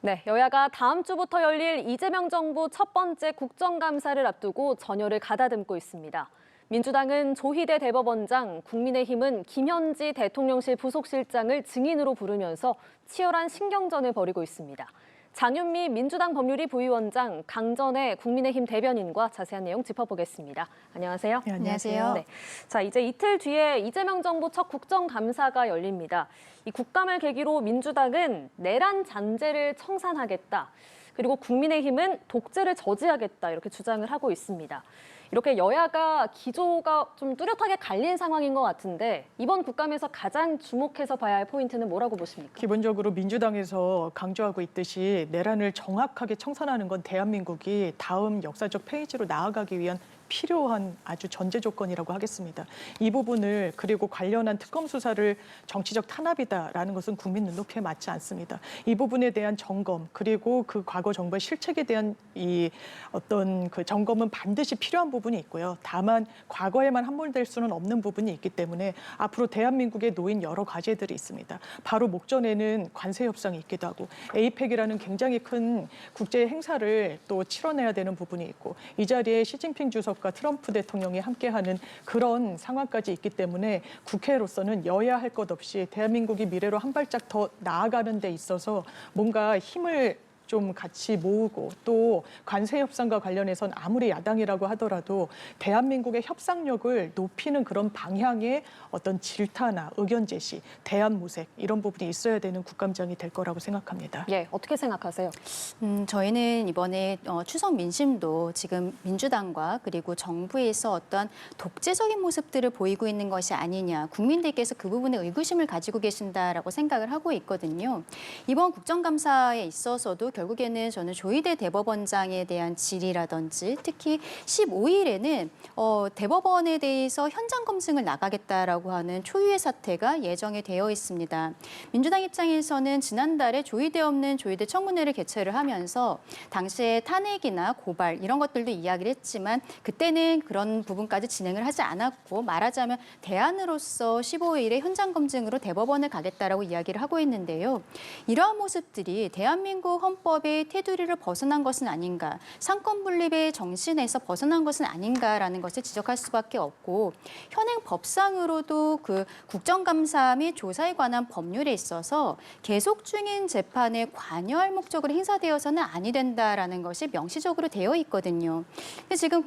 네, 여야가 다음 주부터 열릴 이재명 정부 첫 번째 국정감사를 앞두고 전열을 가다듬고 있습니다. 민주당은 조희대 대법원장, 국민의힘은 김현지 대통령실 부속실장을 증인으로 부르면서 치열한 신경전을 벌이고 있습니다. 장윤미 민주당 법률위 부위원장, 강전의 국민의힘 대변인과 자세한 내용 짚어보겠습니다. 안녕하세요. 네, 안녕하세요. 네. 자, 이제 이틀 뒤에 이재명 정부 첫 국정감사가 열립니다. 이 국감을 계기로 민주당은 내란 잔재를 청산하겠다. 그리고 국민의힘은 독재를 저지하겠다. 이렇게 주장을 하고 있습니다. 이렇게 여야가 기조가 좀 뚜렷하게 갈린 상황인 것 같은데 이번 국감에서 가장 주목해서 봐야 할 포인트는 뭐라고 보십니까? 기본적으로 민주당에서 강조하고 있듯이 내란을 정확하게 청산하는 건 대한민국이 다음 역사적 페이지로 나아가기 위한 필요한 아주 전제 조건이라고 하겠습니다. 이 부분을 그리고 관련한 특검 수사를 정치적 탄압이다라는 것은 국민 눈높이에 맞지 않습니다. 이 부분에 대한 점검 그리고 그 과거 정부의 실책에 대한 이 어떤 그 점검은 반드시 필요한 부분이 있고요. 다만 과거에만 함몰될 수는 없는 부분이 있기 때문에 앞으로 대한민국에 놓인 여러 과제들이 있습니다. 바로 목전에는 관세 협상이 있기도 하고 에이펙이라는 굉장히 큰 국제 행사를 또 치러내야 되는 부분이 있고 이 자리에 시진핑 주석과 트럼프 대통령이 함께하는 그런 상황까지 있기 때문에 국회로서는 여야 할 것 없이 대한민국이 미래로 한 발짝 더 나아가는 데 있어서 뭔가 힘을 좀 같이 모으고 또 관세 협상과 관련해서는 아무리 야당이라고 하더라도 대한민국의 협상력을 높이는 그런 방향의 어떤 질타나 의견 제시, 대안 모색 이런 부분이 있어야 되는 국감장이 될 거라고 생각합니다. 예, 어떻게 생각하세요? 저희는 이번에 추석 민심도 지금 민주당과 그리고 정부에서 어떤 독재적인 모습들을 보이고 있는 것이 아니냐, 국민들께서 그 부분에 의구심을 가지고 계신다라고 생각을 하고 있거든요. 이번 국정감사에 있어서도 결국에는 저는 조희대 대법원장에 대한 질의라든지 특히 15일에는 대법원에 대해서 현장 검증을 나가겠다라고 하는 초유의 사태가 예정이 되어 있습니다. 민주당 입장에서는 지난달에 조희대 없는 조희대 청문회를 개최를 하면서 당시에 탄핵이나 고발 이런 것들도 이야기를 했지만 그때는 그런 부분까지 진행을 하지 않았고 말하자면 대안으로서 15일에 현장 검증으로 대법원을 가겠다라고 이야기를 하고 있는데요. 이러한 모습들이 대한민국 헌법의 테두리를 벗어난 것은 아닌가, 상권 분립의 정신에서 벗어난 것은 아닌가라는 것을 지적할 수밖에 없고 현행 법상으로도 그 국정감사 및 조사에 관한 법률에 있어서 계속 중인 재판에 관여할 목적으로 행사되어서는 아니 된다라는 것이 명시적으로 되어 있거든요. 근데 지금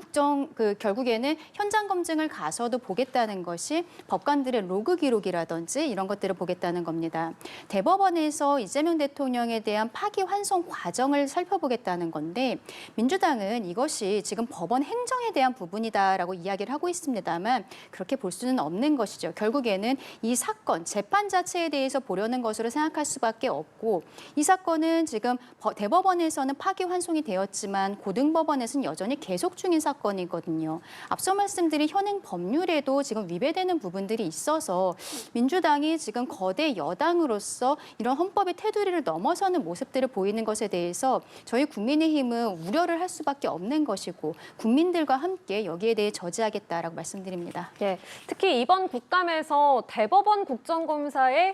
결국에는 현장 검증을 가서도 보겠다는 것이 법관들의 로그 기록이라든지 이런 것들을 보겠다는 겁니다. 대법원에서 이재명 대통령에 대한 파기환송 과정을 살펴보겠다는 건데 민주당은 이것이 지금 법원 행정에 대한 부분이다라고 이야기를 하고 있습니다만 그렇게 볼 수는 없는 것이죠. 결국에는 이 사건, 재판 자체에 대해서 보려는 것으로 생각할 수밖에 없고 이 사건은 지금 대법원에서는 파기환송이 되었지만 고등법원에서는 여전히 계속 중인 사건이거든요. 앞서 말씀드린 현행 법률에도 지금 위배되는 부분들이 있어서 민주당이 지금 거대 여당으로서 이런 헌법의 테두리를 넘어서는 모습들을 보이는 것에 대해서 저희 국민의힘은 우려를 할 수밖에 없는 것이고 국민들과 함께 여기에 대해 저지하겠다라고 말씀드립니다. 예, 특히 이번 국감에서 대법원 국정감사에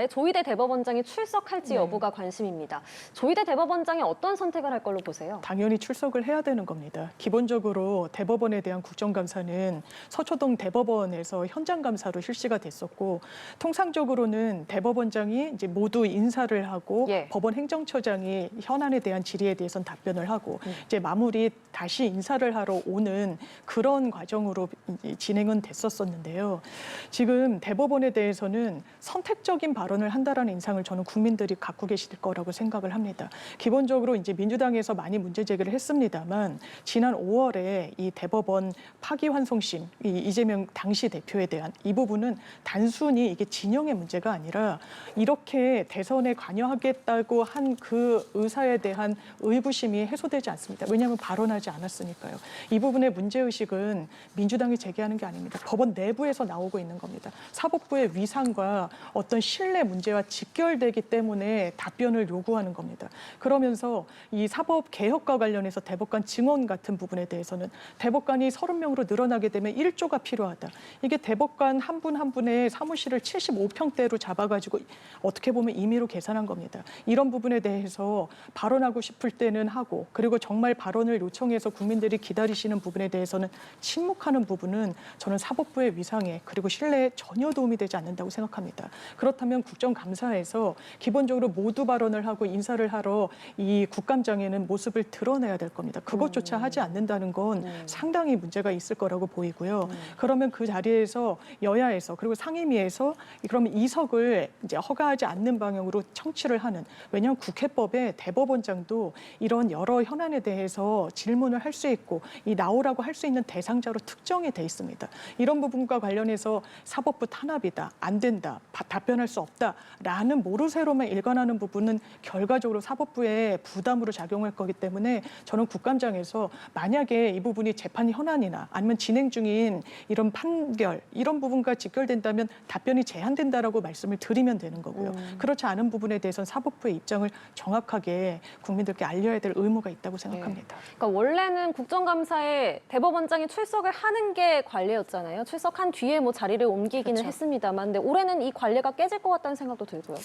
조희대 대법원장이 출석할지 여부가 관심입니다. 조희대 대법원장이 어떤 선택을 할 걸로 보세요? 당연히 출석을 해야 되는 겁니다. 기본적으로 대법원에 대한 국정감사는 서초동 대법원에서 현장 감사로 실시가 됐었고 통상적으로는 대법원장이 이제 모두 인사를 하고 법원 행정처장이 현안에 대한 질의에 대해서는 답변을 하고 이제 마무리 다시 인사를 하러 오는 그런 과정으로 진행은 됐었는데요. 지금 대법원에 대해서는 선택적인 발언을 한다라는 인상을 저는 국민들이 갖고 계실 거라고 생각을 합니다. 기본적으로 이제 민주당에서 많이 문제 제기를 했습니다만 지난 5월에 이 대법원 파기환송심, 이재명 당시 대표에 대한 이 부분은 단순히 이게 진영의 문제가 아니라 이렇게 대선에 관여하겠다고 한 그 의사에 대한 의구심이 해소되지 않습니다. 왜냐하면 발언하지 않았으니까요. 이 부분의 문제의식은 민주당이 제기하는 게 아닙니다. 법원 내부에서 나오고 있는 겁니다. 사법부의 위상과 사법부가 어떤 신뢰 문제와 직결되기 때문에 답변을 요구하는 겁니다. 그러면서 이 사법 개혁과 관련해서 대법관 증언 같은 부분에 대해서는 대법관이 30명으로 늘어나게 되면 1조가 필요하다. 이게 대법관 한 분 한 분의 사무실을 75평대로 잡아가지고 어떻게 보면 임의로 계산한 겁니다. 이런 부분에 대해서 발언하고 싶을 때는 하고, 그리고 정말 발언을 요청해서 국민들이 기다리시는 부분에 대해서는 침묵하는 부분은 저는 사법부의 위상에 그리고 신뢰에 전혀 도움이 되지 않는다고 생각합니다. 그렇다면 국정감사에서 기본적으로 모두 발언을 하고 인사를 하러 이 국감장에는 모습을 드러내야 될 겁니다. 그것조차 하지 않는다는 건 상당히 문제가 있을 거라고 보이고요. 그러면 그 자리에서 여야에서 그리고 상임위에서 그러면 이석을 이제 허가하지 않는 방향으로 청취를 하는, 왜냐하면 국회법에 대법원장도 이런 여러 현안에 대해서 질문을 할 수 있고 이 나오라고 할 수 있는 대상자로 특정이 돼 있습니다. 이런 부분과 관련해서 사법부 탄압이다, 안 된다, 답변할 수 없다라는 모르쇠로만 일관하는 부분은 결과적으로 사법부의 부담으로 작용할 거기 때문에 저는 국감장에서 만약에 이 부분이 재판 현안이나 아니면 진행 중인 이런 판결 이런 부분과 직결된다면 답변이 제한된다라고 말씀을 드리면 되는 거고요. 그렇지 않은 부분에 대해서는 사법부의 입장을 정확하게 국민들께 알려야 될 의무가 있다고 생각합니다. 그러니까 원래는 국정감사에 대법원장이 출석을 하는 게 관례였잖아요. 출석한 뒤에 뭐 자리를 옮기기는 그렇죠. 했습니다만, 근데 올해는 이 관례가 깨질 것 같다는 생각도 들고요.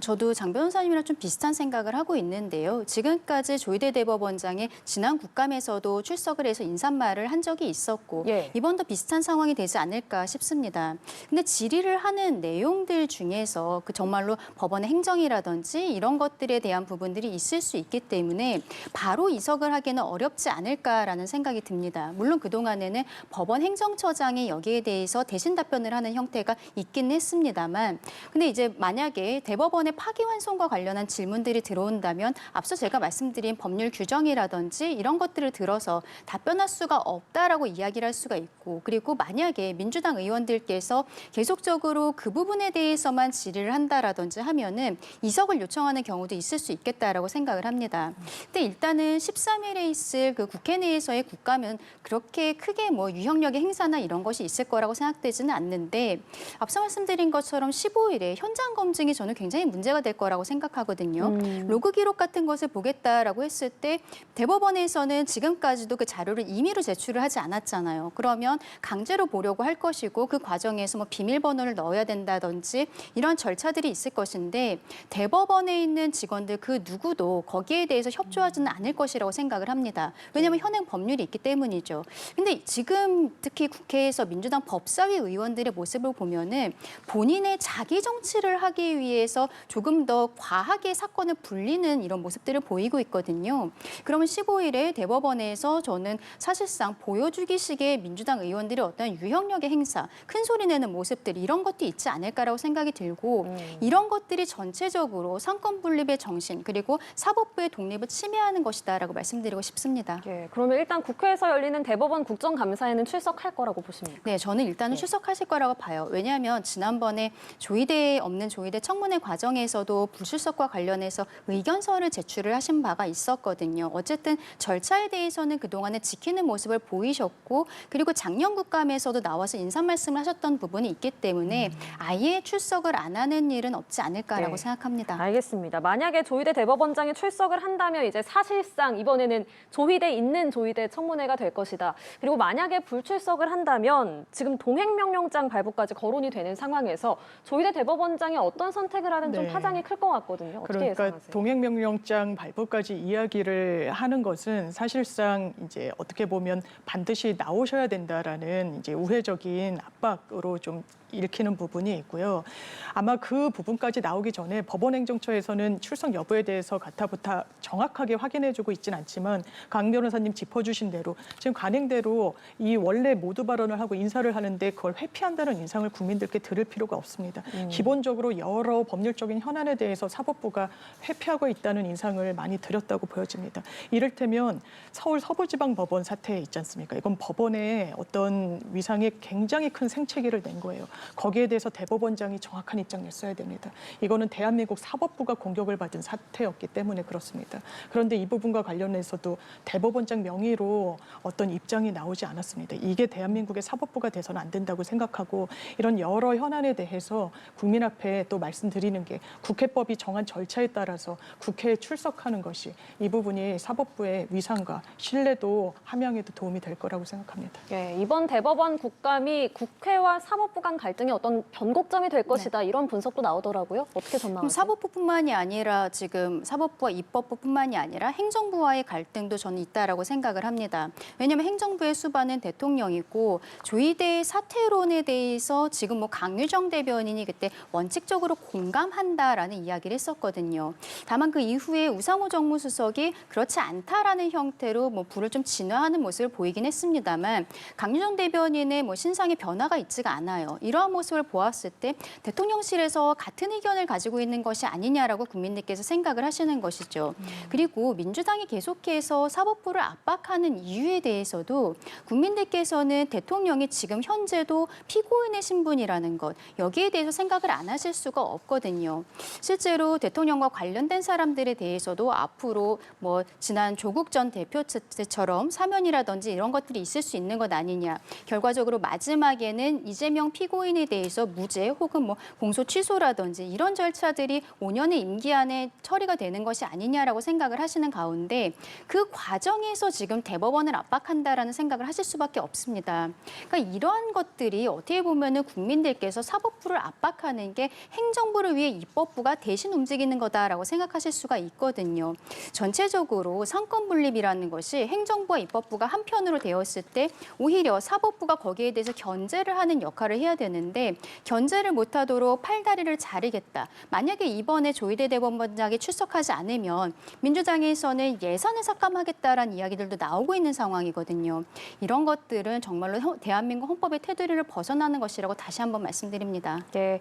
저도 장 변호사님이랑 좀 비슷한 생각을 하고 있는데요. 지금까지 조희대 대법원장이 지난 국감에서도 출석을 해서 인사말을 한 적이 있었고 예. 이번도 비슷한 상황이 되지 않을까 싶습니다. 근데 질의를 하는 내용들 중에서 그 정말로 법원의 행정이라든지 이런 것들에 대한 부분들이 있을 수 있기 때문에 바로 이석을 하기는 어렵지 않을까라는 생각이 듭니다. 물론 그동안에는 법원 행정처장이 여기에 대해서 대신 답변을 하는 형태가 있긴 했습니다만, 근데 이제 만약에 대법원의 파기환송과 관련한 질문들이 들어온다면 앞서 제가 말씀드린 법률 규정이라든지 이런 것들을 들어서 답변할 수가 없다라고 이야기를 할 수가 있고, 그리고 만약에 민주당 의원들께서 계속적으로 그 부분에 대해서만 질의를 한다라든지 하면은 이석을 요청하는 경우도 있을 수 있겠다라고 생각을 합니다. 근데 일단은 13일에 있을 그 국회 내에서의 국감은 그렇게 크게 뭐 유형력의 행사나 이런 것이 있을 거라고 생각되지는 않는데, 앞서 말씀드린 것처럼 15일에 현장 검증이 저는 굉장히 문제가 될 거라고 생각하거든요. 로그 기록 같은 것을 보겠다라고 했을 때 대법원에서는 지금까지도 그 자료를 임의로 제출을 하지 않았잖아요. 그러면 강제로 보려고 할 것이고 그 과정에서 뭐 비밀번호를 넣어야 된다든지 이런 절차들이 있을 것인데, 대법원에 있는 직원들 그 누구도 거기에 대해서 협조하지는 않을 것이라고 생각을 합니다. 왜냐하면 현행 법률이 있기 때문이죠. 근데 지금 특히 국회에서 민주당 법사위 의원들의 모습을 보면은 본인의 자기 정치를 하기 위해서 조금 더 과하게 사건을 불리는 이런 모습들을 보이고 있거든요. 그러면 15일에 대법원에서 저는 사실상 보여주기식의 민주당 의원들의 어떤 유형력의 행사, 큰 소리 내는 모습들 이런 것도 있지 않을까라고 생각이 들고, 이런 것들이 전체적으로 상권 분립의 정신 그리고 사법부의 독립을 침해하는 것이다라고 말씀드리고 싶습니다. 예, 그러면 일단 국회에서 열리는 대법원 국정감사에는 출석할 거라고 보십니까? 네, 저는 일단은 출석하실 거라고 봐요. 왜냐하면 지난번에 조희대 없는 조희대 청문회 과정에서도 불출석과 관련해서 의견서를 제출을 하신 바가 있었거든요. 어쨌든 절차에 대해서는 그동안에 지키는 모습을 보이셨고, 그리고 작년 국감에서도 나와서 인사 말씀을 하셨던 부분이 있기 때문에 아예 출석을 안 하는 일은 없지 않을까라고 네. 생각합니다. 알겠습니다. 만약에 조희대 대법원장이 출석을 한다면 이제 사실상 이번에는 조희대 있는 조희대 청문회가 될 것이다. 그리고 만약에 불출석을 한다면 지금 동행명령장 발부까지 거론이 되는 상황에서 조희대 대법원장이 어떤 선택을 하든 좀 네. 파장이 클 것 같거든요. 어떻게 그러니까 예상하세요? 동행명령장 발부까지 이야기를 하는 것은 사실상 이제 어떻게 보면 반드시 나오셔야 된다라는 이제 우회적인 압박으로 좀 일으키는 부분이 있고요. 아마 그 부분까지 나오기 전에 법원행정처에서는 출석 여부에 대해서 가타부타 정확하게 확인해주고 있지는 않지만 강 변호사님 짚어주신 대로 지금 관행대로 이 원래 모두 발언을 하고 인사를 하는데 그걸 회피한다는 인상을 국민들께 들을 필요가 없습니다. 기본적으로 여러 법률적인 현안에 대해서 사법부가 회피하고 있다는 인상을 많이 드렸다고 보여집니다. 이를테면 서울 서부지방법원 사태 있지 않습니까? 이건 법원의 어떤 위상에 굉장히 큰 생채기를 낸 거예요. 거기에 대해서 대법원장이 정확한 입장 냈어야 됩니다. 이거는 대한민국 사법부가 공격을 받은 사태였기 때문에 그렇습니다. 그런데 이 부분과 관련해서도 대법원장 명의로 어떤 입장이 나오지 않았습니다. 이게 대한민국의 사법부가 돼서는 안 된다고 생각하고, 이런 여러 현안에 대해서 국민 앞에 또 말씀드리는 게 국회법이 정한 절차에 따라서 국회에 출석하는 것이 이 부분이 사법부의 위상과 신뢰도 함양에도 도움이 될 거라고 생각합니다. 예, 이번 대법원 국감이 국회와 사법부 간 갈등의 어떤 변곡점이 될 것이다 이런 분석도 나오더라고요. 어떻게 그럼 전망하세요? 사법부뿐만이 아니라 지금 사법부와 입법부뿐만이 아니라 행정부와의 갈등도 저는 있다라고 생각을 합니다. 왜냐하면 행정부의 수반은 대통령이고 조희대 사퇴론에 대해서 지금 뭐 강유정 대변인이 그때 원칙적으로 공감한다라는 이야기를 했었거든요. 다만 그 이후에 우상호 정무수석이 그렇지 않다라는 형태로 뭐 불을 좀 진화하는 모습을 보이긴 했습니다만 강유정 대변인의 뭐 신상의 변화가 있지가 않아요. 이러한 모습을 보았을 때 대통령실에서 같은 의견을 가지고 있는 것이 아니냐라고 국민들께서 생각을 하시는 것이죠. 그리고 민주당이 계속해서 사법부를 압박하는 이유에 대해서도 국민들께서는 대통령이 지금 현재도 피고인의 신분이라는 것, 여기에 대해서 생각을 안 하실 수가 없거든요. 실제로 대통령과 관련된 사람들에 대해서도 앞으로 뭐 지난 조국 전 대표 때처럼 사면이라든지 이런 것들이 있을 수 있는 것 아니냐. 결과적으로 마지막에는 이재명 피고인에 대해서 무죄 혹은 뭐 공소 취소라든지 이런 절차들이 5년의 임기 안에 처리가 되는 것이 아니냐라고 생각을 하시는 가운데 그 과정에서 지금 대법원을 압박한다라는 생각을 하실 수밖에 없습니다. 그러니까 이러한 것들이 어떻게 보면은 국민들께서 사법부를 압박하는 게 행정부를 위해 입법부가 대신 움직이는 거다라고 생각하실 수가 있거든요. 전체적으로 상권 분립이라는 것이 행정부와 입법부가 한편으로 되었을 때 오히려 사법부가 거기에 대해서 견제를 하는 역할을 해야 되는데 견제를 못하도록 팔다리를 자르겠다. 만약에 이번에 조희대 대법원장이 출석하지 않으면 민주당에서는 예산을 삭감하겠다라는 이야기들도 나오고 있는 상황이거든요. 이런 것들은 정말로 대한민국 헌법의 테두리를 벗어나는 것이라고 다시 한번 말씀드립니다. 예,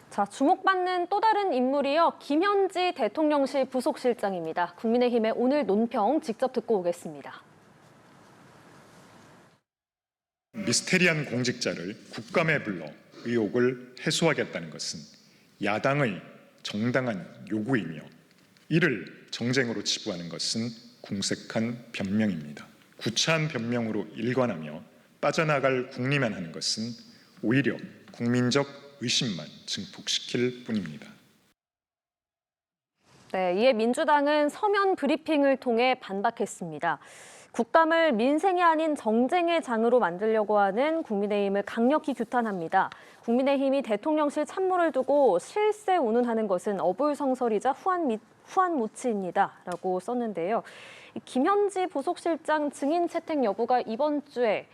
자 주목받는 또 다른 인물이요. 김현지 대통령실 부속실장입니다. 국민의힘의 오늘 논평 직접 듣고 오겠습니다. 미스테리한 공직자를 국감에 불러 의혹을 해소하겠다는 것은 야당의 정당한 요구이며 이를 정쟁으로 치부하는 것은 궁색한 변명입니다. 구차한 변명으로 일관하며 빠져나갈 국리만 하는 것은 오히려 국민적 의심만 증폭시킬 뿐입니다. 네, 이에 민주당은 서면 브리핑을 통해 반박했습니다. 국감을 민생이 아닌 정쟁의 장으로 만들려고 하는 국민의힘을 강력히 규탄합니다. 국민의힘이 대통령실 참모를 두고 실세 운운하는 것은 어불성설이자 후한무치입니다라고 썼는데요. 김현지 부속실장 증인 채택 여부가 이번 주에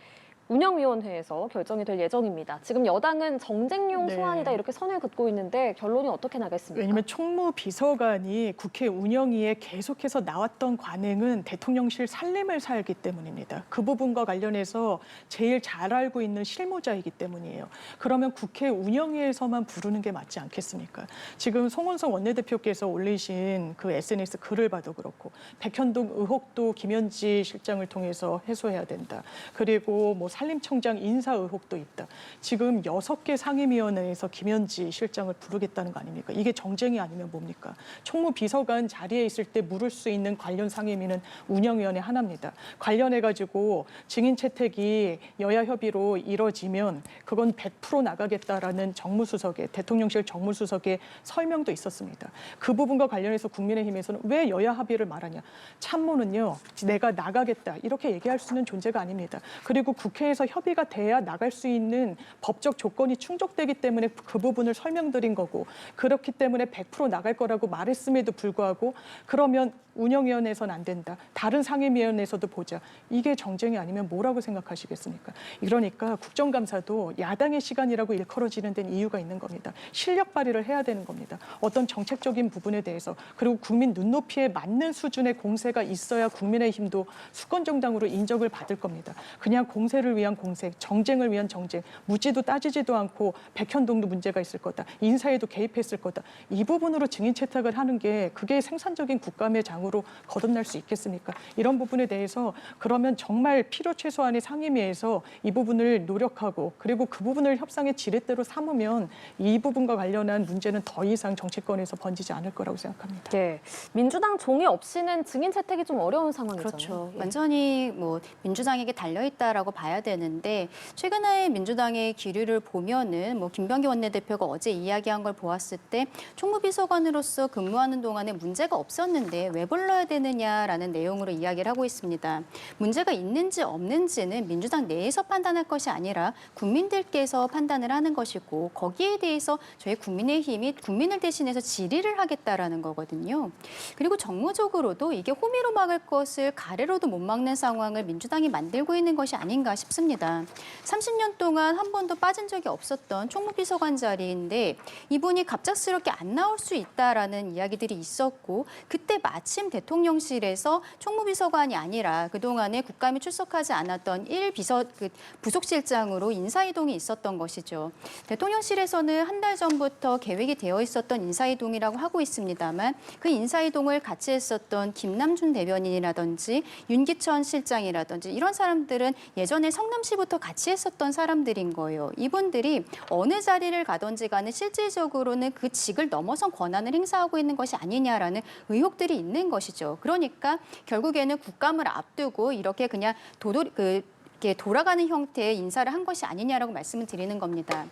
운영위원회에서 결정이 될 예정입니다. 지금 여당은 정쟁용 네. 소환이다 이렇게 선을 긋고 있는데 결론이 어떻게 나겠습니까? 왜냐하면 총무비서관이 국회 운영위에 계속해서 나왔던 관행은 대통령실 살림을 살기 때문입니다. 그 부분과 관련해서 제일 잘 알고 있는 실무자이기 때문이에요. 그러면 국회 운영위에서만 부르는 게 맞지 않겠습니까? 지금 송원석 원내대표께서 올리신 그 SNS 글을 봐도 그렇고 백현동 의혹도 김현지 실장을 통해서 해소해야 된다. 그리고 뭐 산림청장 인사 의혹도 있다. 지금 6개 상임위원회에서 김현지 실장을 부르겠다는 거 아닙니까? 이게 정쟁이 아니면 뭡니까? 총무비서관 자리에 있을 때 물을 수 있는 관련 상임위는 운영위원회 하나입니다. 관련해가지고 증인 채택이 여야 협의로 이뤄지면 그건 100% 나가겠다라는 정무수석의 대통령실 정무수석의 설명도 있었습니다. 그 부분과 관련해서 국민의힘에서는 왜 여야 합의를 말하냐? 참모는요, 내가 나가겠다 이렇게 얘기할 수 있는 존재가 아닙니다. 그리고 국회에서 협의가 돼야 나갈 수 있는 법적 조건이 충족되기 때문에 그 부분을 설명드린 거고 그렇기 때문에 100% 나갈 거라고 말했음에도 불구하고 그러면 운영위원회에서는 안 된다. 다른 상임위원회에서도 보자. 이게 정쟁이 아니면 뭐라고 생각하시겠습니까? 이러니까 국정감사도 야당의 시간이라고 일컬어지는 데는 이유가 있는 겁니다. 실력 발휘를 해야 되는 겁니다. 어떤 정책적인 부분에 대해서 그리고 국민 눈높이에 맞는 수준의 공세가 있어야 국민의힘도 수권정당으로 인정을 받을 겁니다. 그냥 공세를 위한 공세, 정쟁을 위한 정쟁, 묻지도 따지지도 않고 백현동도 문제가 있을 거다. 인사에도 개입했을 거다. 이 부분으로 증인 채택을 하는 게 그게 생산적인 국감의 장으로 거듭날 수 있겠습니까? 이런 부분에 대해서 그러면 정말 필요 최소한의 상임위에서 이 부분을 노력하고 그리고 그 부분을 협상의 지렛대로 삼으면 이 부분과 관련한 문제는 더 이상 정치권에서 번지지 않을 거라고 생각합니다. 네, 민주당 종이 없이는 증인 채택이 좀 어려운 상황이잖아요. 그렇죠. 예. 완전히 뭐 민주당에게 달려있다라고 봐야 되는데 최근에 민주당의 기류를 보면은 뭐 김병기 원내대표가 어제 이야기한 걸 보았을 때 총무비서관으로서 근무하는 동안에 문제가 없었는데 왜 불러야 되느냐라는 내용으로 이야기를 하고 있습니다. 문제가 있는지 없는지는 민주당 내에서 판단할 것이 아니라 국민들께서 판단을 하는 것이고 거기에 대해서 저희 국민의힘이 국민을 대신해서 질의를 하겠다라는 거거든요. 그리고 정무적으로도 이게 호미로 막을 것을 가래로도 못 막는 상황을 민주당이 만들고 있는 것이 아닌가 싶습니다. 30년 동안 한 번도 빠진 적이 없었던 총무비서관 자리인데 이분이 갑작스럽게 안 나올 수 있다라는 이야기들이 있었고 그때 마침 대통령실에서 총무비서관이 아니라 그동안에 국감에 출석하지 않았던 부속실장으로 인사이동이 있었던 것이죠. 대통령실에서는 한 달 전부터 계획이 되어 있었던 인사이동이라고 하고 있습니다만 그 인사이동을 같이 했었던 김남준 대변인이라든지 윤기천 실장이라든지 이런 사람들은 예전에 성남시부터 같이 했었던 사람들인 거예요. 이분들이 어느 자리를 가든지 간에 실질적으로는 그 직을 넘어선 권한을 행사하고 있는 것이 아니냐라는 의혹들이 있는 것이죠. 그러니까 결국에는 국감을 앞두고 이렇게 그냥 돌아가는 형태의 인사를 한 것이 아니냐라고 말씀을 드리는 겁니다.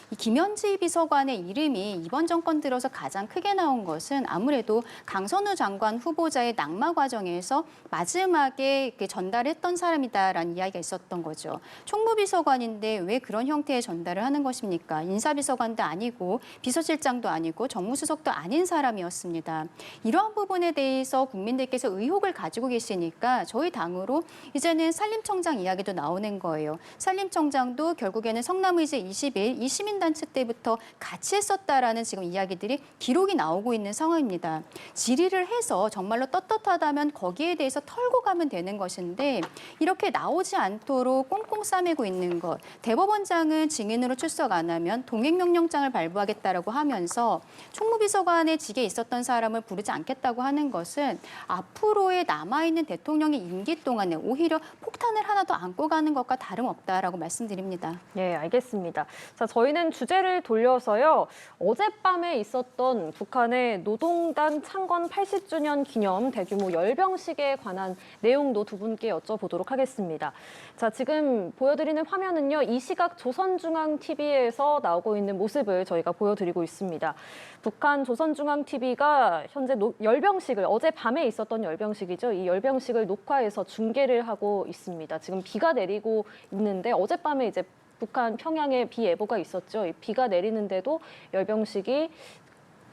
이 김현지 비서관의 이름이 이번 정권 들어서 가장 크게 나온 것은 아무래도 강선우 장관 후보자의 낙마 과정에서 마지막에 전달했던 사람이다라는 이야기가 있었던 거죠. 총무비서관인데 왜 그런 형태의 전달을 하는 것입니까? 인사비서관도 아니고 비서실장도 아니고 정무수석도 아닌 사람이었습니다. 이러한 부분에 대해서 국민들께서 의혹을 가지고 계시니까 저희 당으로 이제는 산림청장 이야기도 나오는 거예요. 산림청장도 결국에는 성남의제 20일 이 시민단체 때부터 같이 했었다라는 지금 이야기들이 기록이 나오고 있는 상황입니다. 질의를 해서 정말로 떳떳하다면 거기에 대해서 털고 가면 되는 것인데 이렇게 나오지 않도록 꽁꽁 싸매고 있는 것. 대법원장은 증인으로 출석 안 하면 동행명령장을 발부하겠다라고 하면서 총무비서관의 직에 있었던 사람을 부르지 않겠다고 하는 것은 앞으로의 남아있는 대통령의 임기 동안에 오히려 폭탄을 하나 더 안고 가는 것과 다름없다라고 말씀드립니다. 예, 알겠습니다. 자, 저희는 주제를 돌려서요. 어젯밤에 있었던 북한의 노동당 창건 80주년 기념 대규모 열병식에 관한 내용도 두 분께 여쭤보도록 하겠습니다. 자, 지금 보여드리는 화면은요. 이 시각 조선중앙TV에서 나오고 있는 모습을 저희가 보여드리고 있습니다. 북한 조선중앙TV가 현재 열병식을 어젯밤에 있었던 열병식이죠. 이 열병식을 녹화해서 중계를 하고 있습니다. 지금 비가 내리고 있는데 어젯밤에 이제 북한 평양에 비 예보가 있었죠. 비가 내리는데도 열병식이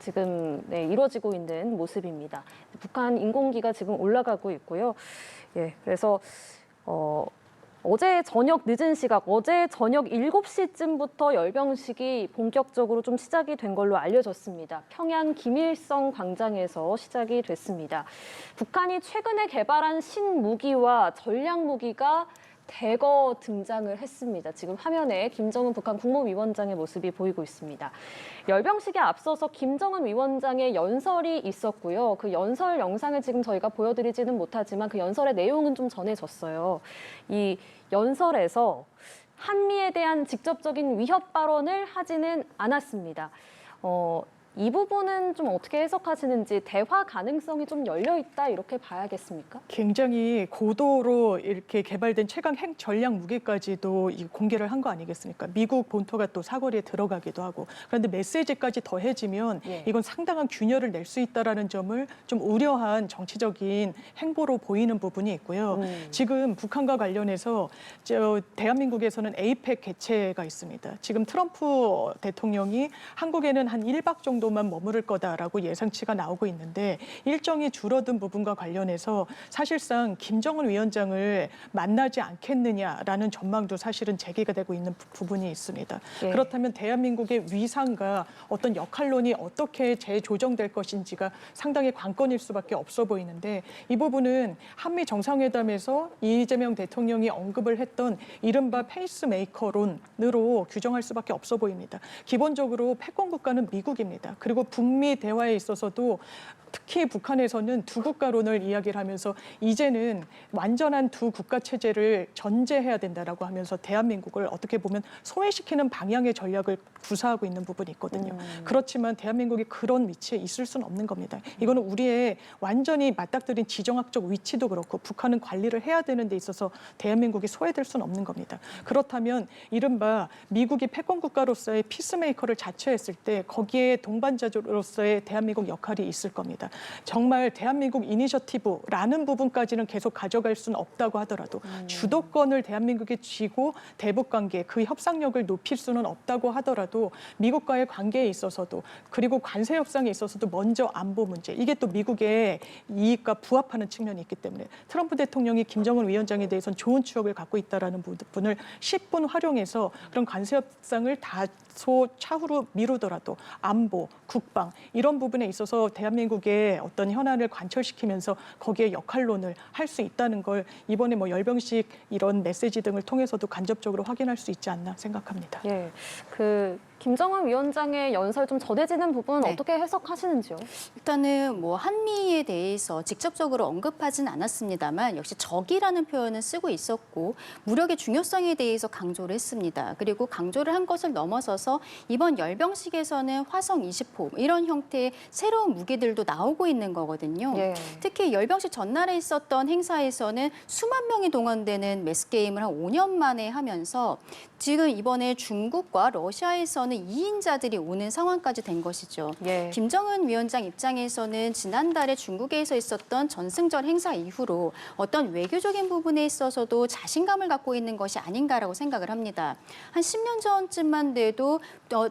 지금 이루어지고 있는 모습입니다. 북한 인공기가 지금 올라가고 있고요. 예, 그래서 어제 저녁 늦은 시각, 어제 저녁 7시쯤부터 열병식이 본격적으로 좀 시작이 된 걸로 알려졌습니다. 평양 김일성 광장에서 시작이 됐습니다. 북한이 최근에 개발한 신무기와 전략무기가 대거 등장을 했습니다. 지금 화면에 김정은 북한 국무위원장의 모습이 보이고 있습니다. 열병식에 앞서서 김정은 위원장의 연설이 있었고요. 그 연설 영상을 지금 저희가 보여드리지는 못하지만 그 연설의 내용은 좀 전해졌어요. 이 연설에서 한미에 대한 직접적인 위협 발언을 하지는 않았습니다. 이 부분은 좀 어떻게 해석하시는지 대화 가능성이 좀 열려 있다 이렇게 봐야겠습니까? 굉장히 고도로 이렇게 개발된 최강 핵 전략 무기까지도 공개를 한 거 아니겠습니까? 미국 본토가 또 사거리에 들어가기도 하고. 그런데 메시지까지 더해지면 이건 상당한 균열을 낼 수 있다라는 점을 좀 우려한 정치적인 행보로 보이는 부분이 있고요. 지금 북한과 관련해서 대한민국에서는 에이펙 개최가 있습니다. 지금 트럼프 대통령이 한국에는 한 1박 정도 만 머무를 거다라고 예상치가 나오고 있는데 일정이 줄어든 부분과 관련해서 사실상 김정은 위원장을 만나지 않겠느냐라는 전망도 사실은 제기가 되고 있는 부분이 있습니다. 네. 그렇다면 대한민국의 위상과 어떤 역할론이 어떻게 재조정될 것인지가 상당히 관건일 수밖에 없어 보이는데 이 부분은 한미 정상회담에서 이재명 대통령이 언급을 했던 이른바 페이스메이커론으로 규정할 수밖에 없어 보입니다. 기본적으로 패권 국가는 미국입니다. 겁니다. 그리고 북미 대화에 있어서도 특히 북한에서는 두 국가론을 이야기를 하면서 이제는 완전한 두 국가 체제를 전제해야 된다라고 하면서 대한민국을 어떻게 보면 소외시키는 방향의 전략을 구사하고 있는 부분이 있거든요. 그렇지만 대한민국이 그런 위치에 있을 수는 없는 겁니다. 이거는 우리의 완전히 맞닥뜨린 지정학적 위치도 그렇고 북한은 관리를 해야 되는 데 있어서 대한민국이 소외될 수는 없는 겁니다. 그렇다면 이른바 미국이 패권 국가로서의 피스메이커를 자처했을 때 거기에 동반자로서의 대한민국 역할이 있을 겁니다. 정말 대한민국 이니셔티브라는 부분까지는 계속 가져갈 수는 없다고 하더라도 주도권을 대한민국이 쥐고 대북 관계, 그 협상력을 높일 수는 없다고 하더라도 미국과의 관계에 있어서도 그리고 관세 협상에 있어서도 먼저 안보 문제, 이게 또 미국의 이익과 부합하는 측면이 있기 때문에 트럼프 대통령이 김정은 위원장에 대해서는 좋은 추억을 갖고 있다라는 부분을 10분 활용해서 그런 관세 협상을 다소 차후로 미루더라도 안보, 국방 이런 부분에 있어서 대한민국의 어떤 현안을 관철시키면서 거기에 역할론을 할 수 있다는 걸 이번에 뭐 열병식 이런 메시지 등을 통해서도 간접적으로 확인할 수 있지 않나 생각합니다. 예, 김정은 위원장의 연설 좀 전해지는 부분은 네. 어떻게 해석하시는지요? 일단은 뭐 한미에 대해서 직접적으로 언급하진 않았습니다만 역시 적이라는 표현을 쓰고 있었고 무력의 중요성에 대해서 강조를 했습니다. 그리고 강조를 한 것을 넘어서서 이번 열병식에서는 화성 20호 이런 형태의 새로운 무기들도 나오고 있는 거거든요. 예. 특히 열병식 전날에 있었던 행사에서는 수만 명이 동원되는 매스게임을 한 5년 만에 하면서 지금 이번에 중국과 러시아에서는 2인자들이 오는 상황까지 된 것이죠. 예. 김정은 위원장 입장에서는 지난달에 중국에서 있었던 전승절 행사 이후로 어떤 외교적인 부분에 있어서도 자신감을 갖고 있는 것이 아닌가라고 생각을 합니다. 한 10년 전쯤만 돼도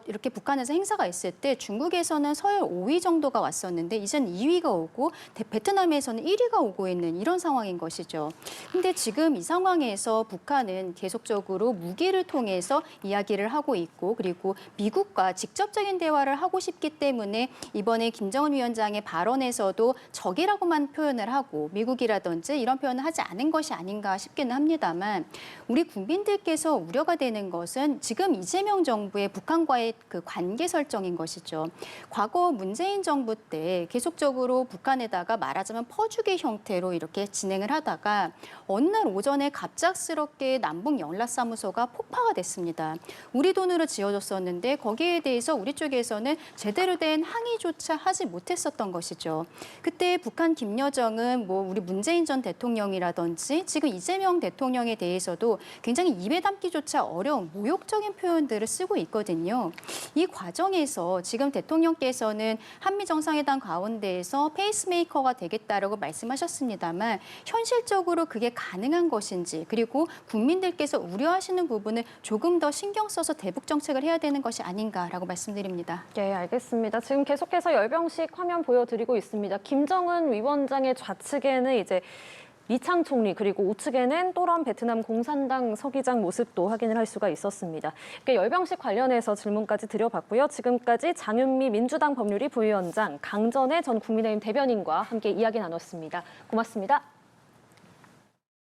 이렇게 북한에서 행사가 있을 때 중국에서는 서열 5위 정도가 왔었는데 이제는 2위가 오고 베트남에서는 1위가 오고 있는 이런 상황인 것이죠. 근데 지금 이 상황에서 북한은 계속적으로 무기를 통해서 이야기를 하고 있고 그리고 미국과 직접적인 대화를 하고 싶기 때문에 이번에 김정은 위원장의 발언에서도 적이라고만 표현을 하고 미국이라든지 이런 표현을 하지 않은 것이 아닌가 싶기는 합니다만 우리 국민들께서 우려가 되는 것은 지금 이재명 정부의 북한과의 그 관계 설정인 것이죠. 과거 문재인 정부 때 계속적으로 북한에다가 말하자면 퍼주기 형태로 이렇게 진행을 하다가 어느 날 오전에 갑작스럽게 남북 연락사무소가 폭파가 됐습니다. 우리 돈으로 지어졌었는데 거기에 대해서 우리 쪽에서는 제대로 된 항의조차 하지 못했었던 것이죠. 그때 북한 김여정은 뭐 우리 문재인 전 대통령이라든지 지금 이재명 대통령에 대해서도 굉장히 입에 담기조차 어려운 모욕적인 표현들을 쓰고 있거든요. 이 과정에서 지금 대통령께서는 한미 정상회담 가운데에서 페이스메이커가 되겠다라고 말씀하셨습니다만 현실적으로 그게 가능한 것인지 그리고 국민들께서 우려하시는 부분을 조금 더 신경 써서 대북 정책을 해야 되는 것이 아닌가라고 말씀드립니다. 예, 알겠습니다. 지금 계속해서 열병식 화면 보여드리고 있습니다. 김정은 위원장의 좌측에는 이제 리창 총리 그리고 우측에는 또런 베트남 공산당 서기장 모습도 확인을 할 수가 있었습니다. 열병식 관련해서 질문까지 드려봤고요. 지금까지 장윤미 민주당 법률위 부위원장, 강전애 전 국민의힘 대변인과 함께 이야기 나눴습니다. 고맙습니다.